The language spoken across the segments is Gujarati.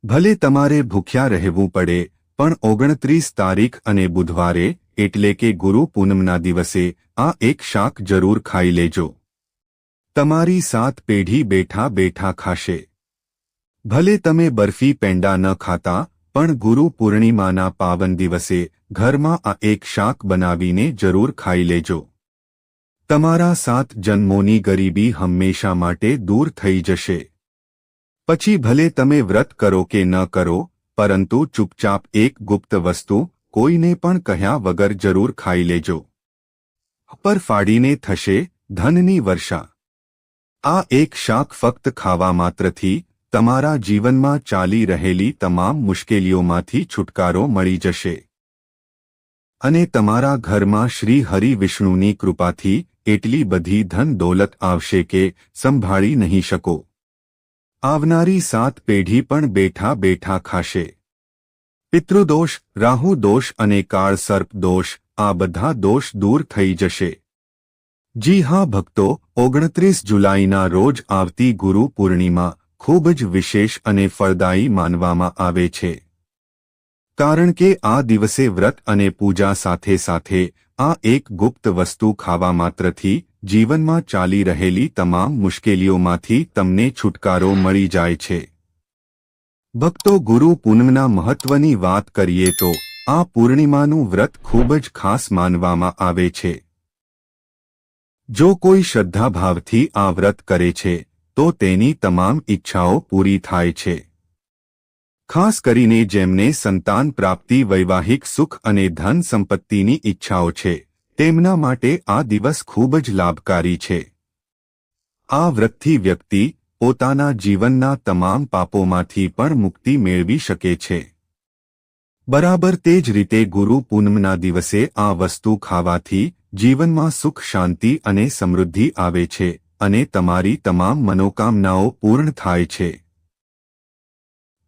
ભલે તમારે ભૂખ્યા રહેવું પડે, પણ 29 તારીખ અને બુધવારે એટલે કે ગુરુ પૂનમના દિવસે આ એક શાક જરૂર ખાઈ લેજો. તમારી 7 પેઢી બેઠા બેઠા ખાશે. ભલે તમે બરફી પેંડા ન ખાતા, પણ ગુરુ પૂર્ણિમાના પાવન દિવસે ઘરમાં આ એક શાક બનાવીને જરૂર ખાઈ લેજો. તમારા 7 જન્મોની ગરીબી હંમેશા માટે દૂર થઈ જશે. પછી ભલે તમે વ્રત કરો કે ન કરો, પરંતુ ચૂપચાપ એક ગુપ્ત વસ્તુ કોઈને પણ કહ્યા વગર જરૂર ખાઈ લેજો. પર ફાડીને થશે ધનની વર્ષા. આ એક શાક ફક્ત ખાવા માત્રથી તમારા જીવનમાં ચાલી રહેલી તમામ મુશ્કેલીઓમાંથી છુટકારો મળી જશે. અને તમારા ઘરમાં શ્રી હરિ વિષ્ણુની કૃપાથી એટલી બધી ધન દોલત આવશે કે સંભાળી નહીં શકો. આવનારી 7 પેઢી પણ બેઠા બેઠા ખાશે. પિતૃદોષ, રાહુ દોષ અને કાળ સર્પ દોષ, આ બધા દોષ દૂર થઈ જશે. જી હા ભક્તો, 29 જુલાઈના રોજ આવતી ગુરુ પૂર્ણિમા ખૂબ જ વિશેષ અને ફળદાયી માનવામાં આવે છે. કારણ કે આ દિવસે વ્રત અને પૂજા સાથે સાથે આ એક ગુપ્ત વસ્તુ ખાવા માત્રથી જીવનમાં ચાલી રહેલી તમામ મુશ્કેલીઓમાંથી તમને છુટકારો મળી જાય છે. ભક્તો, ગુરુ પૂનમના મહત્વની વાત કરીએ તો આ પૂર્ણિમાનું વ્રત ખૂબ જ ખાસ માનવામાં આવે છે. જો કોઈ શ્રદ્ધાભાવથી આ વ્રત કરે છે તો તેની તમામ ઈચ્છાઓ પૂરી થાય છે. ખાસ કરીને જેમને સંતાન પ્રાપ્તિ, વૈવાહિક સુખ અને ધન સંપત્તિની ઈચ્છાઓ છે, તેમના માટે આ દિવસ ખૂબ જ લાભકારી છે. આ વ્રતથી વ્યક્તિ પોતાના જીવનના તમામ પાપોમાંથી પણ મુક્તિ મેળવી શકે છે. બરાબર તે જ રીતે ગુરુ પૂનમના દિવસે આ વસ્તુ ખાવાથી જીવનમાં સુખ, શાંતિ અને સમૃદ્ધિ આવે છે અને તમારી તમામ મનોકામનાઓ પૂર્ણ થાય છે.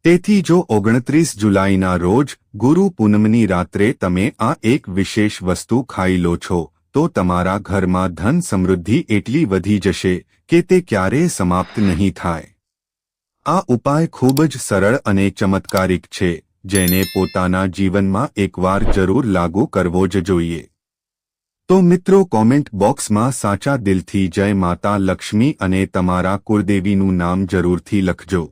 તેથી જો 29 જુલાઈના રોજ ગુરુ પૂનમની રાત્રે તમે આ એક વિશેષ વસ્તુ ખાઈ લો છો તો તમારા ઘરમાં ધન સમૃદ્ધિ એટલી વધી જશે કે તે ક્યારેય સમાપ્ત નહીં થાય. આ ઉપાય ખૂબ જ સરળ અને ચમત્કારિક છે, જેને પોતાના જીવનમાં એકવાર જરૂર લાગુ કરવો જ જોઈએ. તો મિત્રો, કોમેન્ટ બોક્સમાં સાચા દિલથી જય માતા લક્ષ્મી અને તમારા કુળદેવીનું નામ જરૂરથી લખજો.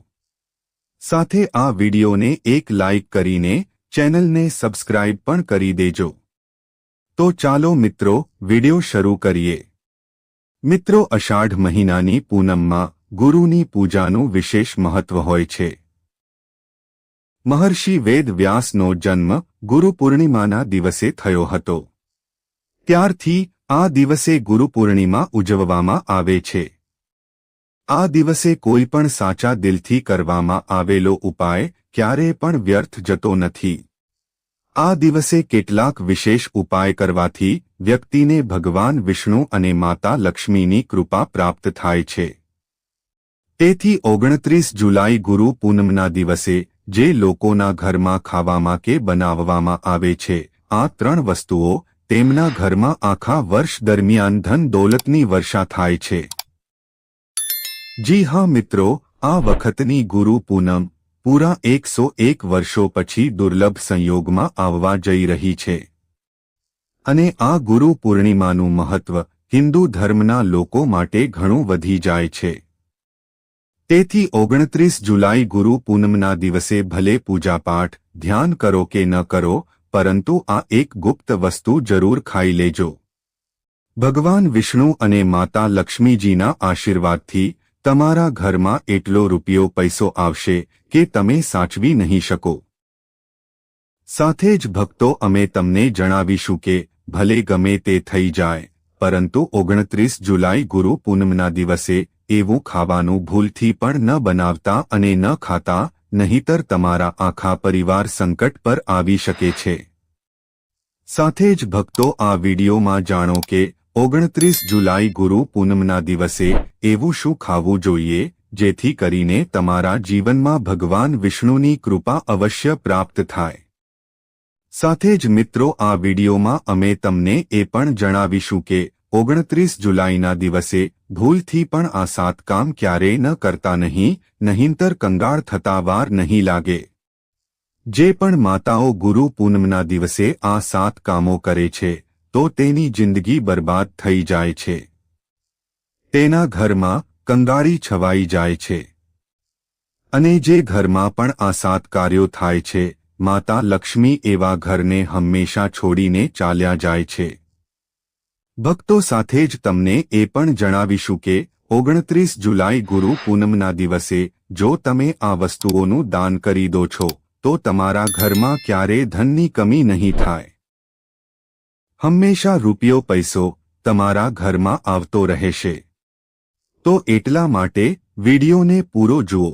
સાથે આ વિડિયોને એક લાઇક કરીને ચેનલને સબસ્ક્રાઇબ પણ કરી દેજો. તો ચાલો મિત્રો, વિડિયો શરૂ કરીએ. મિત્રો, અષાઢ મહિનાની પૂનમમાં ગુરુની પૂજાનું વિશેષ મહત્વ હોય છે. મહર્ષિ વેદ વ્યાસનો જન્મ ગુરુ પૂર્ણિમાના દિવસે થયો હતો. ત્યારથી આ દિવસે ગુરુ પૂર્ણિમા ઉજવવામાં આવે છે. આ દિવસે કોઈ પણ સાચા દિલથી કરવામાં આવેલો ઉપાય ક્યારેય પણ વ્યર્થ જતો નથી. આ દિવસે કેટલાક વિશેષ ઉપાય કરવાથી વ્યક્તિને ભગવાન વિષ્ણુ અને માતા લક્ષ્મીની કૃપા પ્રાપ્ત થાય છે. તેથી 29 જુલાઈ ગુરુ પૂનમના દિવસે જે લોકોના ઘરમાં ખાવામાં કે બનાવવામાં આવે છે આ 3 વસ્તુઓ, તેમના ઘરમાં આખા વર્ષ દરમિયાન ધન દોલતની વર્ષા થાય છે. જી હા મિત્રો, આ વખતની ગુરુ પૂનમ પૂરા 101 વર્ષો પછી દુર્લભ સંયોગમાં આવવા જઈ રહી છે. અને આ ગુરુ પૂર્ણિમાનું મહત્વ હિન્દુ ધર્મના લોકો માટે ઘણું વધી જાય છે. તેથી 29 જુલાઈ ગુરુ પૂનમના દિવસે ભલે પૂજાપાઠ, ધ્યાન કરો કે ન કરો, પરંતુ આ એક ગુપ્ત વસ્તુ જરૂર ખાઈ લેજો. ભગવાન વિષ્ણુ અને માતા લક્ષ્મીજીના આશીર્વાદથી તમારા ઘરમાં એટલો રૂપિયો પૈસો આવશે કે તમે સાચવી નહીં શકો. સાથે જ ભક્તો, અમે તમને જણાવીશું કે ભલે ગમે તે થઈ જાય, પરંતુ 29 જુલાઈ ગુરુ પૂનમના દિવસે એવું ખાવાનું ભૂલથી પણ ન બનાવતા અને ન ખાતા, નહીંતર તમારા આખા પરિવાર સંકટ પર આવી શકે છે. સાથે જ ભક્તો, આ વિડીયોમાં જાણો કે 29 જુલાઈ ગુરુ પૂનમના દિવસે એવું શું ખાવું જોઈએ જેથી કરીને તમારા જીવનમાં ભગવાન વિષ્ણુની કૃપા અવશ્ય પ્રાપ્ત થાય. સાથે જ મિત્રો, આ વિડીયોમાં અમે તમને એ પણ જણાવીશું કે 29 જુલાઈના દિવસે ભૂલથી પણ આ 7 કામ ક્યારેય ન કરતા નહીં, નહીંતર કંગાળ થતા વાર નહીં લાગે. જે પણ માતાઓ ગુરુ પૂનમના દિવસે આ 7 કામો કરે છે તો તેની જિંદગી બરબાદ થઈ જાય છે. તેના ઘરમાં કંગાળી છવાઈ જાય છે. અને જે ઘરમાં પણ આ 7 કાર્યો થાય છે, માતા લક્ષ્મી એવા ઘરને હંમેશા છોડીને ચાલ્યા જાય છે. ભક્તો સાથે જ તમને એ પણ જણાવીશું કે 29 જુલાઈ ગુરુ પૂનમના દિવસે જો તમે આ વસ્તુઓનું દાન કરી દો છો તો તમારા ઘરમાં ક્યારેય ધનની કમી નહીં થાય. હંમેશા રૂપિયો પૈસો તમારા ઘરમાં આવતો રહેશે. તો એટલા માટે વિડિયોને પૂરો જુઓ.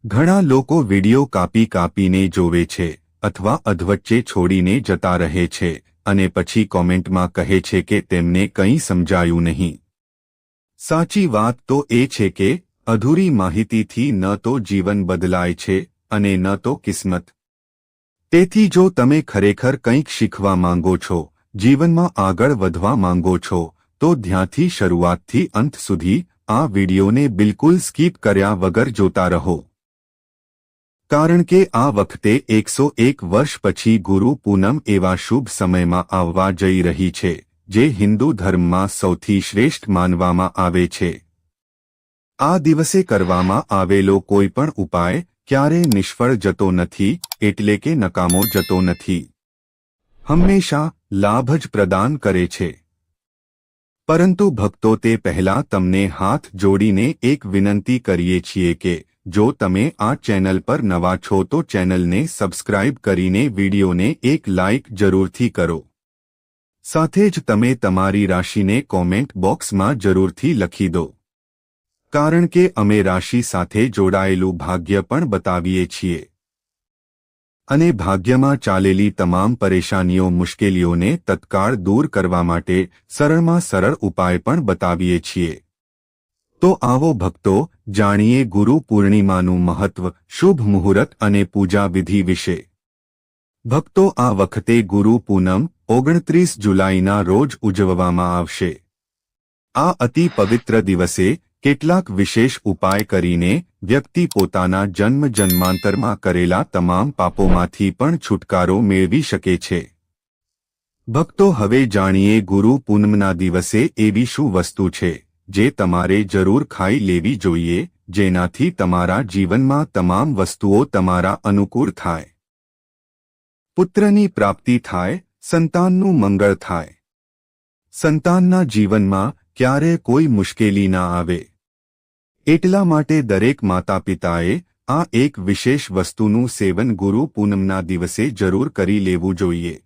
ઘણા લોકો વિડિયો કાપીને જોવે છે અથવા અધવચ્ચે છોડીને જતા રહે છે અને પછી કોમેન્ટમાં કહે છે કે તેમને કંઈ સમજાયું નહીં. સાચી વાત તો એ છે કે અધૂરી માહિતીથી ન તો જીવન બદલાય છે અને ન તો કિસ્મત. તેથી જો તમે ખરેખર કંઈક શીખવા માંગો છો, જીવનમાં આગળ વધવા માંગો છો, તો ધ્યાનથી શરૂઆતથી અંત સુધી આ વિડિયોને બિલકુલ સ્કીપ કર્યા વગર જોતા રહો. કારણ કે આ વખતે 101 વર્ષ પછી ગુરુ પૂનમ એવા શુભ સમયમાં આવવા જઈ રહી છે જે હિન્દુ ધર્મમાં સૌથી શ્રેષ્ઠ માનવામાં આવે છે. આ દિવસે કરવામાં આવેલો કોઈ પણ ઉપાય ક્યારેય નિષ્ફળ જતો નથી, એટલે કે નકામો જતો નથી. હંમેશા લાભ જ પ્રદાન કરે છે. પરંતુ ભક્તો તે પહેલા તમને હાથ જોડીને એક વિનંતી કરીએ છીએ કે જો તમે આ ચેનલ પર નવા છો તો ચેનલને સબસ્ક્રાઇબ કરીને વિડિયોને એક લાઇક જરૂરથી કરો. સાથે જ તમે તમારી રાશિને કોમેન્ટ બોક્સમાં જરૂરથી લખી દો. કારણ કે અમે રાશિ સાથે જોડાયેલું ભાગ્ય પણ બતાવીએ છીએ. અને ભાગ્યમાં ચાલેલી તમામ પરેશાનીઓ મુશ્કેલીઓને તત્કાળ દૂર કરવા માટે સરળમાં સરળ ઉપાય પણ બતાવીએ છીએ. તો આવો ભક્તો જાણીએ ગુરુ પૂર્ણિમાનું મહત્વ, શુભ મુહૂર્ત અને પૂજા વિધિ વિશે. ભક્તો આ વખતે ગુરુ પૂનમ 29 જુલાઈના રોજ ઉજવવામાં આવશે. આ અતિ પવિત્ર દિવસે કેટલાક વિશેષ ઉપાય કરીને વ્યક્તિ પોતાના જન્માંતરમાં કરેલા તમામ પાપોમાંથી પણ છુટકારો મેળવી શકે છે. ભક્તો હવે જાણીએ ગુરુ પૂનમના દિવસે એવી શું વસ્તુ છે જે તમારે જરૂર ખાઈ લેવી જોઈએ, જેનાથી તમારા જીવનમાં તમામ વસ્તુઓ તમારા અનુકૂળ થાય. પુત્રની પ્રાપ્તિ થાય, સંતાનનું મંગળ થાય. સંતાનના જીવનમાં ક્યારે કોઈ મુશ્કેલી ના આવે. એટલા માટે દરેક માતા પિતાએ આ એક વિશેષ વસ્તુનું સેવન ગુરુ પૂનમના દિવસે જરૂર કરી લેવું જોઈએ.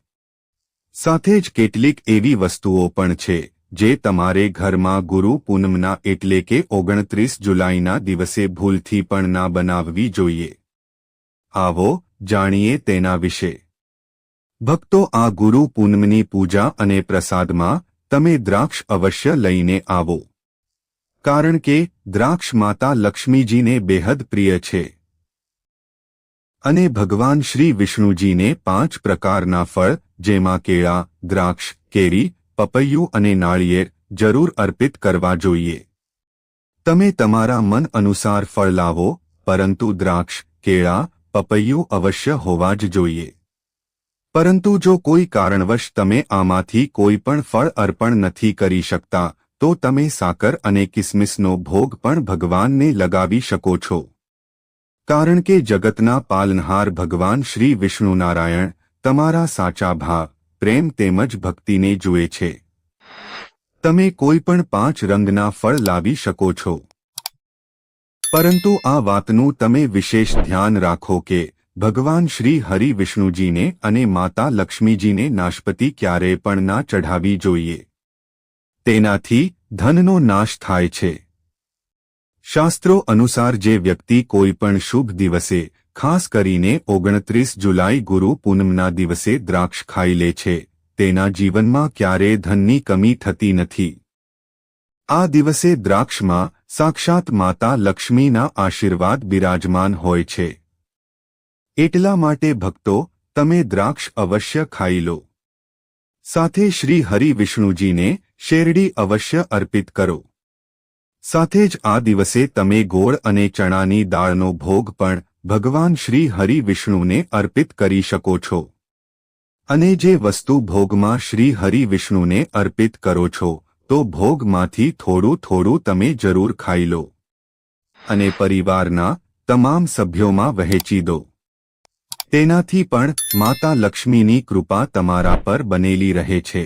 સાથે જ કેટલીક એવી વસ્તુઓ પણ છે જે તમારે ઘરમાં ગુરુ પૂનમના એટલે કે 29 જુલાઈના દિવસે ભૂલથી પણ ના બનાવવી જોઈએ. આવો જાણીએ તેના વિશે. ભક્તો આ ગુરુ પૂનમની પૂજા અને પ્રસાદમાં તમે દ્રાક્ષ અવશ્ય લઈને આવો. કારણ કે દ્રાક્ષ માતા લક્ષ્મીજીને બેહદ પ્રિય છે. અને ભગવાન શ્રી વિષ્ણુજીને 5 પ્રકારના ફળ જેમાં કેળા, દ્રાક્ષ, કેરી, પપૈયું અને નાળિયેર જરૂર અર્પિત કરવા જોઈએ. તમે તમારા મન અનુસાર ફળ લાવો, પરંતુ દ્રાક્ષ, કેળા, પપૈયું અવશ્ય હોવા જ જોઈએ. પરંતુ જો કોઈ કારણવશ તમે આમાંથી કોઈ પણ ફળ અર્પણ નથી કરી શકતા તો તમે સાકર અને કિસમિસનો ભોગ પણ ભગવાનને લગાવી શકો છો. કારણ કે જગતના પાલનહાર ભગવાન શ્રી વિષ્ણુનારાયણ તમારા સાચા ભાવ, પ્રેમ તેમજ ભક્તિને જુએ છે. તમે કોઈ પણ 5 રંગના ફળ લાવી શકો છો. પરંતુ આ વાતનું તમે વિશેષ ધ્યાન રાખો કે ભગવાન શ્રી હરિ વિષ્ણુજીને અને માતા લક્ષ્મીજીને નાશપતિ ક્યારેય પણ ના ચઢાવી જોઈએ. તેનાથી ધનનો નાશ થાય છે. શાસ્ત્રો અનુસાર જે વ્યક્તિ કોઈ પણ શુભ દિવસે, ખાસ કરીને 29 જુલાઈ ગુરુ પૂનમના દિવસે દ્રાક્ષ ખાઈ લે છે, તેના જીવનમાં ક્યારેય ધનની કમી થતી નથી. આ દિવસે દ્રાક્ષમાં સાક્ષાત માતા લક્ષ્મીના આશીર્વાદ બિરાજમાન હોય છે. એટલા માટે ભક્તો તમે દ્રાક્ષ અવશ્ય ખાઈ લો. સાથે શ્રી હરિ વિષ્ણુજીને શેરડી અવશ્ય અર્પિત કરો. સાથે જ આ દિવસે તમે ગોળ અને ચણાની દાળનો ભોગ પણ ભગવાન શ્રી હરિ વિષ્ણુને અર્પિત કરી શકો છો. અને જે વસ્તુ ભોગમાં શ્રી હરિ વિષ્ણુને અર્પિત કરો છો તો ભોગમાંથી થોડું થોડું તમે જરૂર ખાઈ લો અને પરિવારના તમામ સભ્યોમાં વહેંચી દો. તેનાથી પણ માતા લક્ષ્મીની કૃપા તમારા પર બનેલી રહે છે.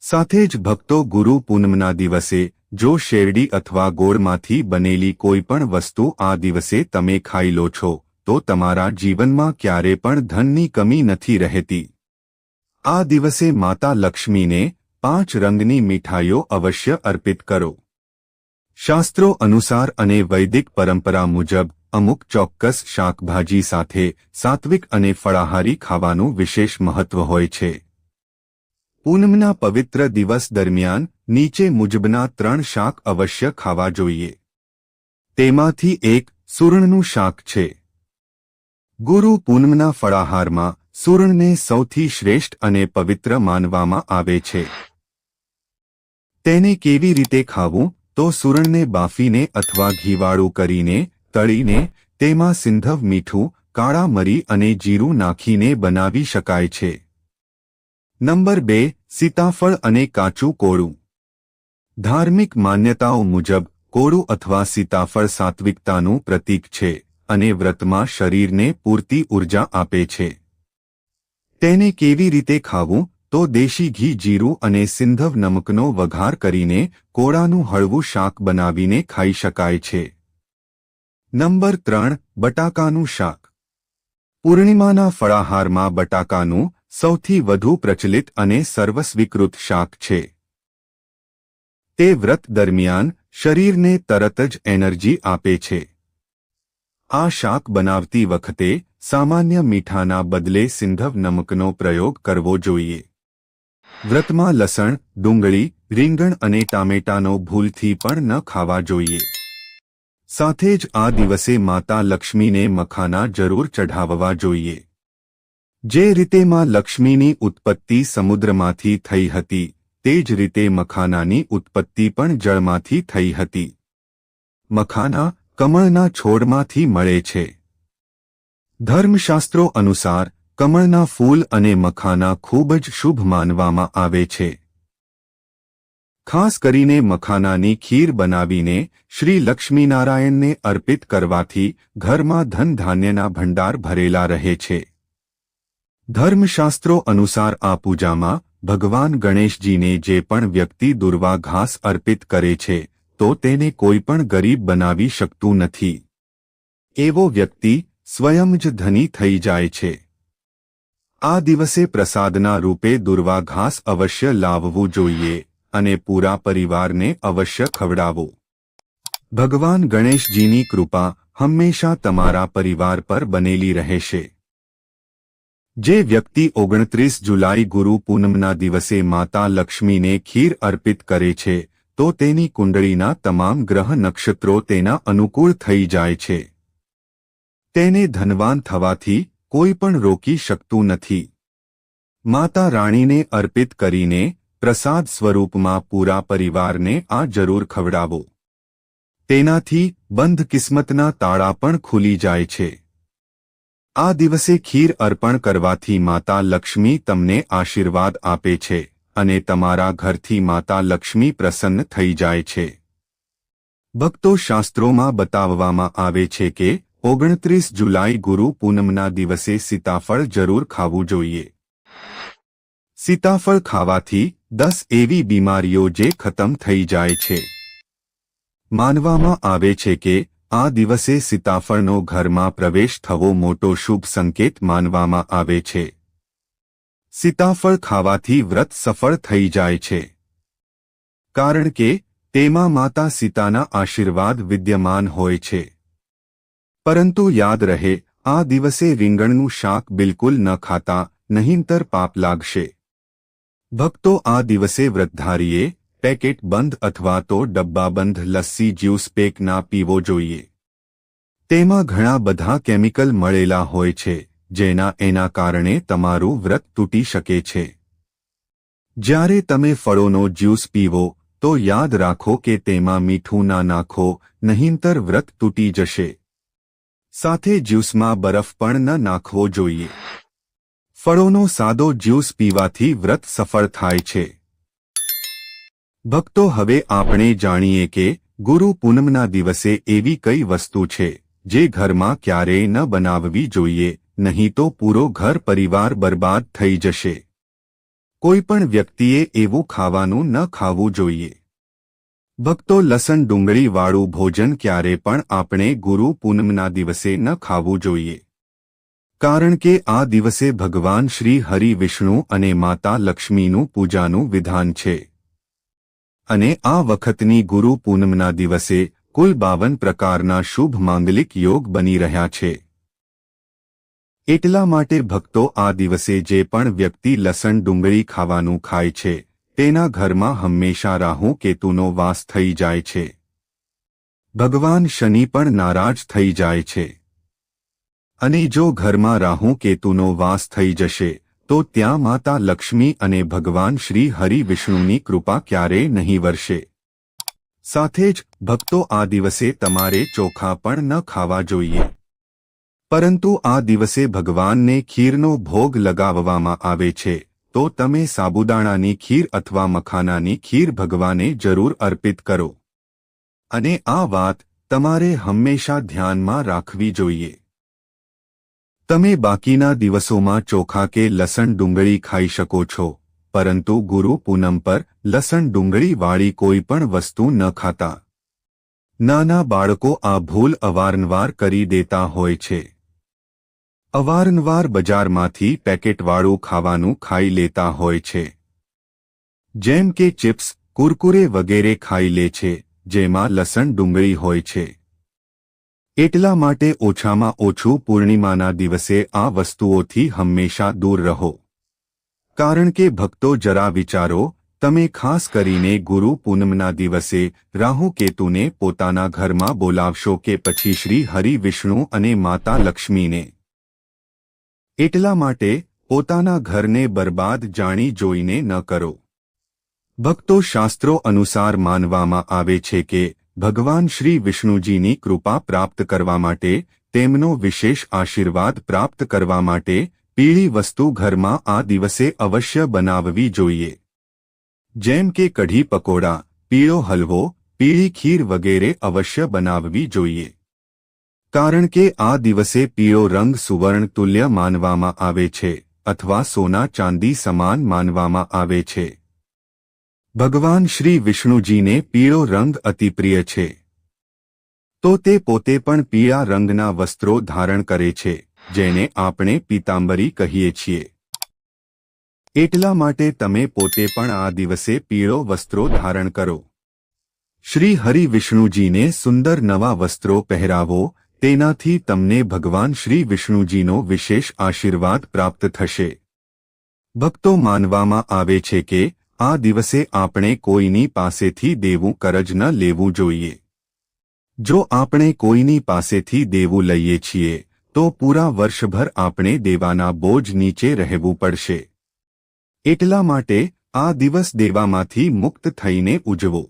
સાથે જ ભક્તો ગુરુ પૂનમના દિવસે જો શેરડી અથવા ગોળમાંથી બનેલી કોઈ પણ વસ્તુ આ દિવસે તમે ખાઈ લો છો તો તમારા જીવનમાં ક્યારે પણ ધનની કમી નથી રહેતી. આ દિવસે માતા લક્ષ્મીને 5 રંગની મીઠાઈઓ અવશ્ય અર્પિત કરો. શાસ્ત્રો અનુસાર અને વૈદિક પરંપરા મુજબ અમુક ચોક્કસ શાકભાજી સાથે સાત્વિક અને ફળાહારી ખાવાનું વિશેષ મહત્વ હોય છે. પૂનમના પવિત્ર દિવસ દરમિયાન નીચે મુજબના 3 શાક અવશ્ય ખાવા જોઈએ. તેમાંથી એક સૂરણનું શાક છે. ગુરુ પૂનમના ફળાહારમાં સૂરણને સૌથી શ્રેષ્ઠ અને પવિત્ર માનવામાં આવે છે. તેને કેવી રીતે ખાવું તો સૂરણને બાફીને અથવા ઘીવાળું કરીને તળીને તેમાં સિંધવ મીઠું, કાળા મરી અને જીરું નાખીને બનાવી શકાય છે. નંબર 2 સીતાફળ અને કાચું કોળું. ધાર્મિક માન્યતાઓ મુજબ કોળું અથવા સીતાફળ સાત્વિકતાનું પ્રતીક છે અને વ્રતમાં શરીરને પૂરતી ઉર્જા આપે છે. તેને કેવી રીતે ખાવું તો દેશી ઘી, જીરું અને સિંધવ નમકનો વઘાર કરીને કોળાનું હળવું શાક બનાવીને ખાઈ શકાય છે. નંબર 3 બટાકાનું શાક. પૂર્ણિમાના ફળાહારમાં બટાકાનું સૌથી વધુ પ્રચલિત અને સર્વસ્વીકૃત શાક છે. તે વ્રત દરમિયાન શરીરને તરત જ એનર્જી આપે છે. આ શાક બનાવતી વખતે સામાન્ય મીઠાના બદલે સિંધવ નમકનો પ્રયોગ કરવો જોઈએ. વ્રતમાં લસણ, ડુંગળી, રીંગણ અને ટામેટાનો ભૂલથી પણ ન ખાવા જોઈએ. સાથે જ આ દિવસે માતા લક્ષ્મીને મખાના જરૂર ચઢાવવા જોઈએ. જે રીતે માં લક્ષ્મીની ઉત્પત્તિ સમુદ્રમાંથી થઈ હતી તે જ રીતે મખાનાની ઉત્પત્તિ પણ જળમાંથી થઈ હતી. મખાના કમળના છોડમાંથી મળે છે. ધર્મશાસ્ત્રો અનુસાર કમળના ફૂલ અને મખાના ખૂબ જ શુભ માનવામાં આવે છે. ખાસ કરીને મખાનાની ખીર બનાવીને શ્રી લક્ષ્મીનારાયણને અર્પિત કરવાથી ઘરમાં ધન ધાન્યના ભંડાર ભરેલા રહે છે. ધર્મશાસ્ત્રો અનુસાર આ પૂજામાં ભગવાન ગણેશજીને જે પણ વ્યક્તિ દુર્વા ઘાસ અર્પિત કરે છે તો તેને કોઈ પણ ગરીબ બનાવી શકતું નથી. એવો વ્યક્તિ સ્વયં જ ધની થઈ જાય છે. આ દિવસે પ્રસાદના રૂપે દુર્વા ઘાસ અવશ્ય લાવવું જોઈએ અને પૂરા પરિવારને અવશ્ય ખવડાવો. ભગવાન ગણેશજીની કૃપા હંમેશા તમારા પરિવાર પર બનેલી રહેશે. જે વ્યક્તિ 29 જુલાઈ ગુરુ પૂનમના દિવસે માતા લક્ષ્મીને ખીર અર્પિત કરે છે તો તેની કુંડળીના તમામ ગ્રહ નક્ષત્રો તેના અનુકૂળ થઈ જાય છે. તેને ધનવાન થવાથી કોઈ પણ રોકી શકતું નથી. માતા રાણીને અર્પિત કરીને પ્રસાદ સ્વરૂપમાં પૂરા પરિવારને આ જરૂર ખવડાવો. તેનાથી બંધ કિસ્મતના તાળા પણ ખુલી જાય છે. આ દિવસે ખીર અર્પણ કરવાથી માતા લક્ષ્મી તમને આશીર્વાદ આપે છે અને તમારા ઘરથી માતા લક્ષ્મી પ્રસન્ન થઈ જાય છે. ભક્તો, શાસ્ત્રોમાં બતાવવામાં આવે છે કે 29 જુલાઈ ગુરુ પૂનમના દિવસે સીતાફળ જરૂર ખાવું જોઈએ. સીતાફળ ખાવાથી 10 એવી બીમારીઓ જે ખતમ થઈ જાય છે. માનવામાં આવે છે કે આ દિવસે સીતાફળનો ઘરમાં પ્રવેશ થવો મોટો શુભ સંકેત માનવામાં આવે છે. સીતાફળ ખાવાથી વ્રત સફળ થઈ જાય છે. કારણ કે તેમાં માતા સીતાના આશીર્વાદ વિદ્યમાન હોય છે. પરંતુ યાદ રહે, આ દિવસે રીંગણનું શાક બિલકુલ ન ખાતા, નહીંતર પાપ લાગશે. ભક્તો, આ દિવસે વ્રતધારીએ પેકેટ બંધ અથવા તો ડબ્બાબંધ લસ્સી, જ્યુસ પેક ના પીવો જોઈએ. તેમાં ઘણા બધા કેમિકલ મળેલા હોય છે એના કારણે તમારું વ્રત તૂટી શકે છે. જ્યારે તમે ફળોનો જ્યુસ પીવો તો યાદ રાખો કે તેમાં મીઠું ના નાખો, નહીંતર વ્રત તૂટી જશે. સાથે જ્યુસમાં બરફ પણ ન નાખવો જોઈએ. ફળોનો સાદો જ્યુસ પીવાથી વ્રત સફળ થાય છે. ભક્તો, હવે આપણે જાણીએ કે ગુરુ પૂનમના દિવસે એવી કઈ વસ્તુ છે જે ઘરમાં ક્યારેય ન બનાવવી જોઈએ, નહીં તો પૂરો ઘર પરિવાર બરબાદ થઈ જશે. કોઈ પણ વ્યક્તિએ એવું ખાવાનું ન ખાવું જોઈએ. ભક્તો, લસણ ડુંગળીવાળું ભોજન ક્યારે પણ આપણે ગુરુ પૂનમના દિવસે ન ખાવું જોઈએ. કારણ કે આ દિવસે ભગવાન શ્રી હરિ વિષ્ણુ અને માતા લક્ષ્મીનું પૂજાનું વિધાન છે. અને આ વખતની ગુરુ પૂનમના દિવસે કુલ 52 પ્રકારના શુભ માંગલિક યોગ બની રહ્યા છે. એટલા માટે ભક્તો, આ દિવસે જે પણ વ્યક્તિ લસણ ડુંગળી ખાવાનું ખાય છે તેના ઘરમાં હંમેશા રાહુ કેતુનો વાસ થઈ જાય છે. ભગવાન શનિ પણ નારાજ થઈ જાય છે. અને જો ઘરમાં રાહુ કેતુનો વાસ થઈ જશે તો ત્યાં માતા લક્ષ્મી અને ભગવાન શ્રી હરિ વિષ્ણુની કૃપા ક્યારેય નહીં વરસે. સાથે જ ભક્તો, આ દિવસે તમારે ચોખા પણ ન ખાવા જોઈએ. પરંતુ આ દિવસે ભગવાનને ખીરનો ભોગ લગાવવામાં આવે છે, તો તમે સાબુદાણાની ખીર અથવા મખાનાની ખીર ભગવાને જરૂર અર્પિત કરો. અને આ વાત તમારે હંમેશા ધ્યાનમાં રાખવી જોઈએ. તમે બાકીના દિવસોમાં ચોખા કે લસણ ડુંગળી ખાઈ શકો છો, પરંતુ ગુરુ પૂનમ પર લસણ ડુંગળીવાળી કોઈ પણ વસ્તુ ન ખાતા. નાના બાળકો આ ભૂલ અવારનવાર કરી દેતા હોય છે. અવારનવાર બજારમાંથી પેકેટવાળું ખાવાનું ખાઈ લેતા હોય છે. જેમ કે ચિપ્સ, કુરકુરે વગેરે ખાઈ લે છે, જેમાં લસણ ડુંગળી હોય છે. એટલા માટે ઓછામાં ઓછું પૂર્ણિમાના દિવસે આ વસ્તુઓથી હંમેશા દૂર રહો. કારણ કે ભક્તો, જરા વિચારો, તમે ખાસ કરીને ગુરુ પૂનમના દિવસે રાહુ કેતુને પોતાના ઘરમાં બોલાવશો કે પછી શ્રી હરિ વિષ્ણુ અને માતા લક્ષ્મીને. એટલા માટે પોતાના ઘરને બરબાદ જાણી જોઈને ન કરો. ભક્તો, શાસ્ત્રો અનુસાર માનવામાં આવે છે કે ભગવાન શ્રી વિષ્ણુજીની કૃપા પ્રાપ્ત કરવા માટે, તેમનો વિશેષ આશીર્વાદ પ્રાપ્ત કરવા માટે પીળી વસ્તુ ઘરમાં આ દિવસે અવશ્ય બનાવવી જોઈએ. જેમ કે કઢી પકોડા, પીળો હલવો, પીળી ખીર વગેરે અવશ્ય બનાવવી જોઈએ. કારણ કે આ દિવસે પીળો રંગ સુવર્ણ તુલ્ય માનવામાં આવે છે અથવા સોના ચાંદી સમાન માનવામાં આવે છે. ભગવાન શ્રી વિષ્ણુજીને પીળો રંગ અતિપ્રિય છે. તો તે પોતે પણ પીળા રંગના વસ્ત્રો ધારણ કરે છે, જેને આપણે પીતાંબરી કહીએ છીએ. એટલા માટે તમે પોતે પણ આ દિવસે પીળો વસ્ત્રો ધારણ કરો. શ્રી હરિ વિષ્ણુજીને સુંદર નવા વસ્ત્રો પહેરાવો, તેનાથી તમને ભગવાન શ્રી વિષ્ણુજીનો વિશેષ આશીર્વાદ પ્રાપ્ત થશે. ભક્તો, માનવામાં આવે છે કે આ દિવસે આપણે કોઈની પાસેથી દેવું કરજ ન લેવું જોઈએ. જો આપણે કોઈની પાસેથી દેવું લઈએ છીએ તો પૂરા વર્ષભર આપણે દેવાના બોજ નીચે રહેવું પડશે. એટલા માટે આ દિવસ દેવામાંથી મુક્ત થઈને ઉજવો.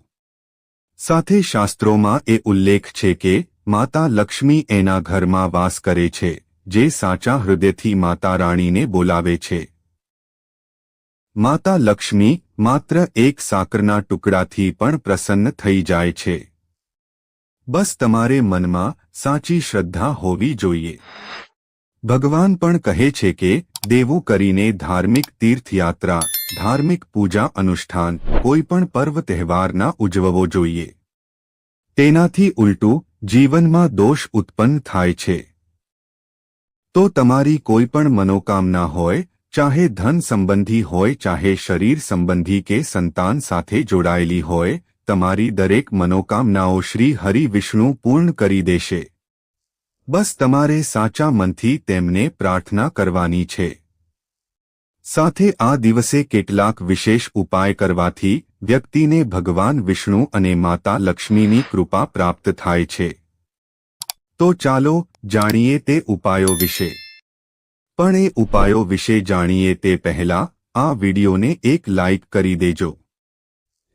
સાથે શાસ્ત્રોમાં એ ઉલ્લેખ છે કે માતા લક્ષ્મી એના ઘરમાં વાસ કરે છે જે સાચા હૃદયથી માતા રાણીને બોલાવે છે. માતા લક્ષ્મી માત્ર એક સાકરના ટુકડાથી પણ પ્રસન્ન થઈ જાય છે. બસ તમારે મનમાં સાચી શ્રદ્ધા હોવી જોઈએ. ભગવાન પણ કહે છે કે દેવું કરીને ધાર્મિક તીર્થયાત્રા, ધાર્મિક પૂજા અનુષ્ઠાન કોઈ પણ પર્વ તહેવાર ના ઉજવવો જોઈએ. તેનાથી ઉલટું જીવનમાં દોષ ઉત્પન્ન થાય છે. તો તમારી કોઈ પણ મનોકામના હોય, ચાહે ધન સંબંધી હોય, ચાહે શરીર સંબંધી કે સંતાન સાથે જોડાયેલી હોય, તમારી દરેક મનોકામનાઓ શ્રી હરિ વિષ્ણુ પૂર્ણ કરી દેશે. બસ તમારે સાચા મનથી તેમને પ્રાર્થના કરવાની છે. સાથે આ દિવસે કેટલાક વિશેષ ઉપાય કરવાથી વ્યક્તિને ભગવાન વિષ્ણુ અને માતા લક્ષ્મીની કૃપા પ્રાપ્ત થાય છે. તો ચાલો જાણીએ તે ઉપાયો વિશે. પણ એ ઉપાયો વિશે જાણીએ તે પહેલા આ વિડીયોને એક લાઇક કરી દેજો.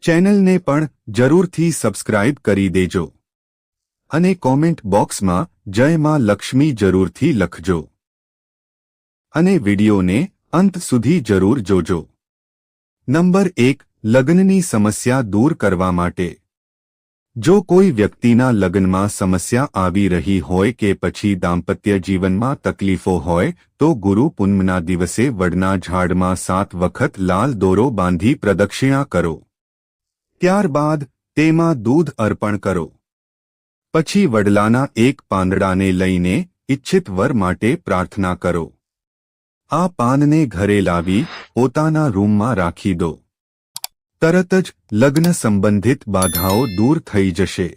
ચેનલને પણ જરૂરથી સબસ્ક્રાઇબ કરી દેજો અને કોમેન્ટ બોક્સમાં જય માં લક્ષ્મી જરૂરથી લખજો અને વિડિયોને અંત સુધી જરૂર જોજો. નંબર 1. લગ્નની સમસ્યા દૂર કરવા માટે. જો કોઈ વ્યક્તિના લગ્નમાં સમસ્યા આવી રહી હોય કે પછી દાંપત્ય જીવનમાં તકલીફો હોય તો ગુરુ પૂનમના દિવસે વડના ઝાડમાં 7 વખત લાલ દોરો બાંધી પ્રદક્ષિણા કરો. ત્યારબાદ તેમાં દૂધ અર્પણ કરો. પછી વડલાના એક પાંદડાને લઈને ઇચ્છિત વર માટે પ્રાર્થના કરો. આ પાનને ઘરે લાવી પોતાના રૂમમાં રાખી દો. તરત જ લગ્ન સંબંધિત બાધાઓ દૂર થઈ જશે.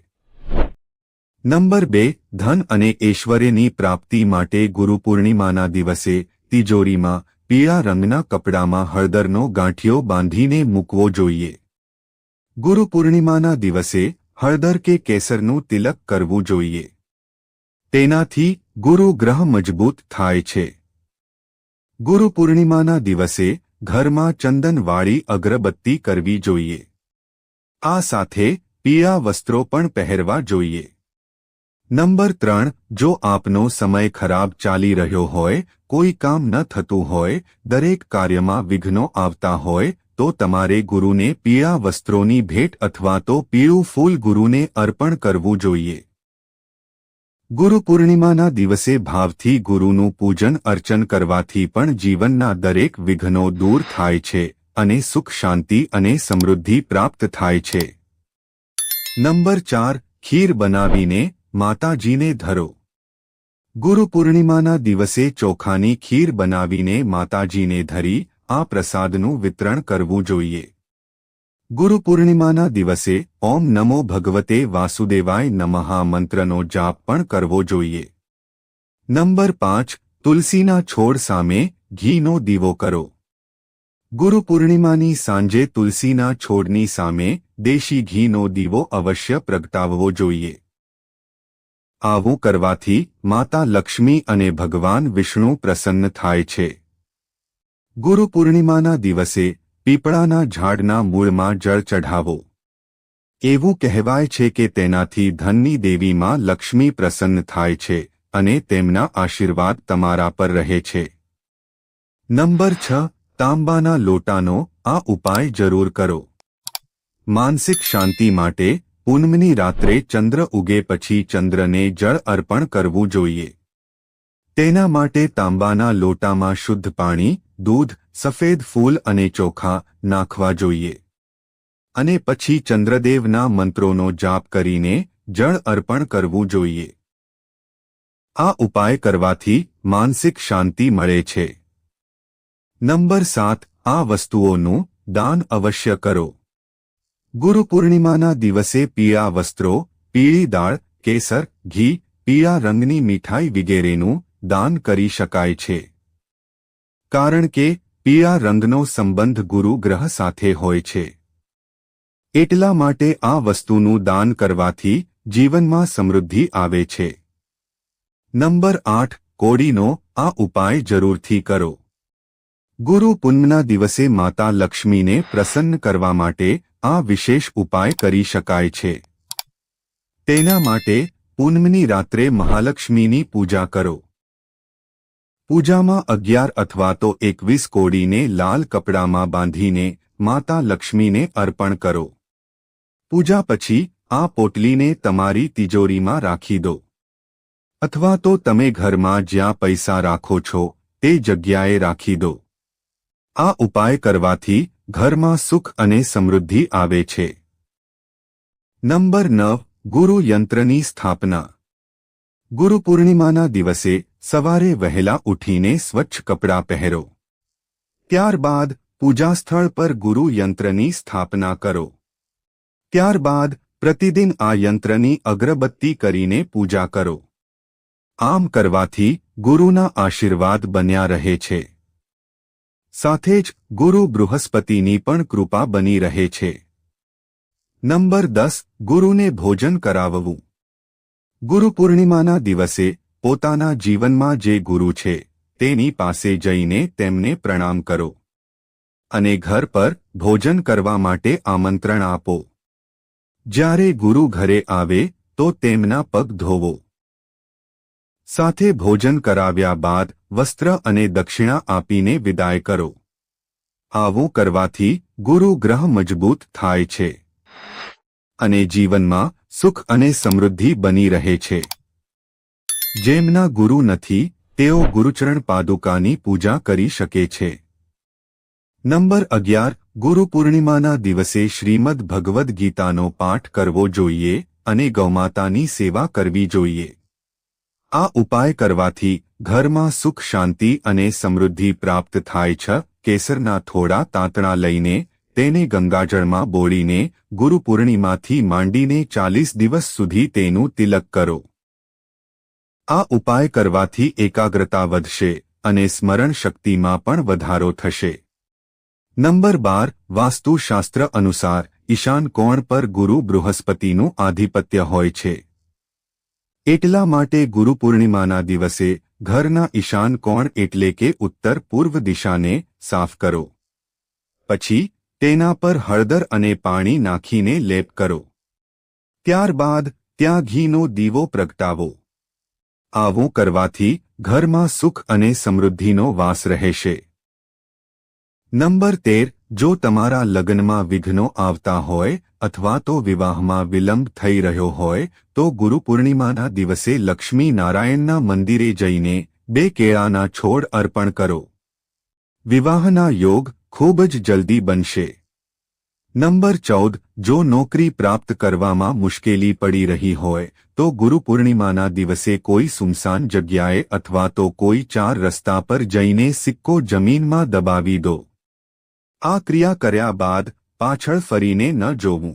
નંબર 2. ધન અને ઐશ્વર્યની પ્રાપ્તિ માટે ગુરુ પૂર્ણિમાના દિવસે તિજોરીમાં પીળા રંગના કપડામાં હળદરનો ગાંઠિયો બાંધીને મૂકવો જોઈએ. ગુરુ પૂર્ણિમાના દિવસે હળદર કે કેસરનું તિલક કરવું જોઈએ. તેનાથી ગુરુ ગ્રહ મજબૂત થાય છે. ગુરુ પૂર્ણિમાના દિવસે ઘરમાં ચંદનવાળી અગરબત્તી કરવી જોઈએ. આ સાથે પીળા વસ્ત્રો પણ પહેરવા જોઈએ. નંબર 3. જો આપનો સમય ખરાબ ચાલી રહ્યો હોય, કોઈ કામ ન થતું હોય, દરેક કાર્યમાં વિઘ્નો આવતા હોય તો તમારે ગુરુને પીળા વસ્ત્રોની ભેટ અથવા તો પીળું ફૂલ ગુરુને અર્પણ કરવું જોઈએ. ગુરુ પૂર્ણિમાના દિવસે ભાવથી ગુરુનું પૂજન અર્ચન કરવાથી પણ જીવનના દરેક વિઘ્નો દૂર થાય છે અને સુખ શાંતિ અને સમૃદ્ધિ પ્રાપ્ત થાય છે. નંબર 4. ખીર બનાવીને માતાજીને ધરો. ગુરુ પૂર્ણિમાના દિવસે ચોખાની ખીર બનાવીને માતાજીને ધરી આ પ્રસાદનું વિતરણ કરવું જોઈએ. ગુરુ પૂર્ણિમાના દિવસે ઓમ નમો ભગવતે વાસુદેવાય નમઃ મંત્રનો જાપ પણ કરવો જોઈએ. નંબર 5. તુલસીના છોડ સામે ઘીનો દીવો કરો. ગુરુ પૂર્ણિમાની સાંજે તુલસીના છોડની સામે દેશી ઘીનો દીવો અવશ્ય પ્રગટાવવો જોઈએ. આવું કરવાથી માતા લક્ષ્મી અને ભગવાન વિષ્ણુ પ્રસન્ન થાય છે. ગુરુ પૂર્ણિમાના દિવસે પીપળાના ઝાડના મૂળમાં જળ ચઢાવો. એવું કહેવાય છે કે તેનાથી ધનની દેવીમાં લક્ષ્મી પ્રસન્ન થાય છે અને તેમના આશીર્વાદ તમારા પર રહે છે. નંબર 6. તાંબાના લોટાનો આ ઉપાય જરૂર કરો. માનસિક શાંતિ માટે પૂનમની રાત્રે ચંદ્ર ઉગે પછી ચંદ્રને જળ અર્પણ કરવું જોઈએ. તેના માટે તાંબાના લોટામાં શુદ્ધ પાણી, દૂધ, સફેદ ફૂલ અને ચોખા નાખવા જોઈએ અને પછી ચંદ્રદેવના મંત્રોનો જાપ કરીને જળ અર્પણ કરવું જોઈએ. આ ઉપાય કરવાથી માનસિક શાંતિ મળે છે. નંબર 7. આ વસ્તુઓનું દાન અવશ્ય કરો. ગુરુ પૂર્ણિમાના દિવસે પીળા વસ્ત્રો, પીળી દાળ, કેસર, ઘી, પીળા રંગની મીઠાઈ વગેરેનું દાન કરી શકાય છે. કારણ કે પીળા રંગનો સંબંધ ગુરુ ગ્રહ સાથે હોય છે. એટલા માટે આ વસ્તુનું દાન કરવાથી જીવનમાં સમૃદ્ધિ આવે છે. નંબર 8. કોડીનો આ ઉપાય જરૂરથી કરો. ગુરુ પૂનમના દિવસે માતા લક્ષ્મીને પ્રસન્ન કરવા માટે આ વિશેષ ઉપાય કરી શકાય છે. તેના માટે પૂનમની રાત્રે મહાલક્ષ્મીની પૂજા કરો. પૂજામાં 11 અથવા તો 21 કોડીને લાલ કપડામાં બાંધીને માતા લક્ષ્મીને અર્પણ કરો. પૂજા પછી આ પોટલીને તમારી તિજોરીમાં રાખી દો અથવા તો તમે ઘરમાં જ્યાં પૈસા રાખો છો તે જગ્યાએ રાખી દો. આ ઉપાય કરવાથી ઘરમાં સુખ અને સમૃદ્ધિ આવે છે. નંબર 9. ગુરુ યંત્રની સ્થાપના. ગુરુ પૂર્ણિમાના દિવસે સવારે વહેલા ઉઠીને સ્વચ્છ કપડાં પહેરો. ત્યારબાદ પૂજાસ્થળ પર ગુરુ યંત્રની સ્થાપના કરો. ત્યારબાદ પ્રતિદિન આ યંત્રની અગરબત્તી કરીને પૂજા કરો. આમ કરવાથી ગુરુના આશીર્વાદ બન્યા રહે છે. સાથે જ ગુરુ બૃહસ્પતિની પણ કૃપા બની રહે છે. નંબર 10. ગુરુને ભોજન કરાવવું. ગુરુ પૂર્ણિમાના દિવસે પોતાના જીવનમાં જે ગુરુ છે તેની પાસે જઈને તેમને પ્રણામ કરો. અને ઘર પર ભોજન કરવા માટે આમંત્રણ આપો. જ્યારે ગુરુ ઘરે આવે તો તેમના પગ ધોવો. સાથે ભોજન કરાવ્યા બાદ વસ્ત્ર અને દક્ષિણા આપીને વિદાય કરો. આવું કરવાથી ગુરુ ગ્રહ મજબૂત થાય છે અને જીવનમાં સુખ અને સમૃદ્ધિ બની રહે છે. જેમના ગુરુ નથી તેઓ ગુરુચરણ પાદુકાની પૂજા કરી શકે છે. નંબર 11 ગુરુ પૂર્ણિમાના દિવસે શ્રીમદ ભગવદ્ ગીતાનો પાઠ કરવો જોઈએ અને ગૌમાતાની સેવા કરવી જોઈએ. આ ઉપાય કરવાથી ઘરમાં સુખ શાંતિ અને સમૃદ્ધિ પ્રાપ્ત થાય છે. કેસરના થોડા તાંતણા લઈને તેને ગંગાજળમાં બોળીને ગુરુ પૂર્ણિમાથી માંડીને 40 દિવસ સુધી તેનું તિલક કરો. આ ઉપાય કરવાથી એકાગ્રતા વધશે અને સ્મરણ શક્તિમાં પણ વધારો થશે. નંબર 12 વાસ્તુશાસ્ત્ર અનુસાર ઈશાન કોણ પર ગુરુ બૃહસ્પતિનું આધિપત્ય હોય છે. એટલા માટે ગુરુ પૂર્ણિમાના દિવસે ઘરના ઈશાન કોણ એટલે કે ઉત્તર પૂર્વ દિશાને સાફ કરો. પછી તેના પર હળદર અને પાણી નાખીને લેપ કરો. ત્યારબાદ ત્યાં ઘીનો દીવો પ્રગટાવો. આવું કરવાથી ઘરમાં સુખ અને સમૃદ્ધિનો વાસ રહેશે. નંબર 13 જો તમારા લગ્નમાં વિઘ્નો આવતા હોય અથવા તો વિવાહમાં વિલંબ થઈ રહ્યો હોય તો ગુરુ પૂર્ણિમાના દિવસે લક્ષ્મી નારાયણના મંદિરે જઈને 2 કેળાના છોડ અર્પણ કરો. વિવાહના યોગ ખૂબ જ જલ્દી બનશે. નંબર 14 જો નોકરી પ્રાપ્ત કરવામાં મુશ્કેલી પડી રહી હોય તો ગુરુ પૂર્ણિમાના દિવસે કોઈ સુમસાન જગ્યાએ અથવા તો કોઈ 4 રસ્તા પર જઈને સિક્કો જમીનમાં દબાવી દો. આ ક્રિયા કર્યા બાદ પાછળ ફરીને ન જોવું.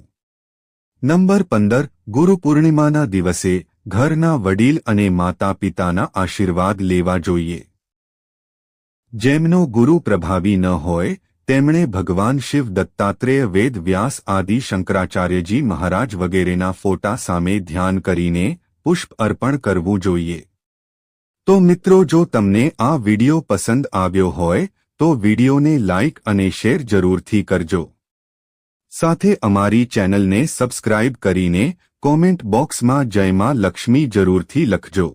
નંબર 15 ગુરુ પૂર્ણિમાના દિવસે ઘરના વડીલ અને માતા પિતાના આશીર્વાદ લેવા જોઈએ. જેમનો ગુરુ પ્રભાવી ન હોય તેમણે ભગવાન શિવ, દત્તાત્રેય, વેદ વ્યાસ આદિ, શંકરાચાર્યજી મહારાજ વગેરેના ફોટા સામે ધ્યાન કરીને પુષ્પ અર્પણ કરવું જોઈએ. તો મિત્રો, જો તમને આ વિડિયો પસંદ આવ્યો હોય તો વિડિયોને લાઇક અને શેર જરૂરથી કરજો. સાથે અમારી ચેનલને સબસ્ક્રાઇબ કરીને કોમેન્ટ બોક્સમાં જય માં લક્ષ્મી જરૂરથી લખજો.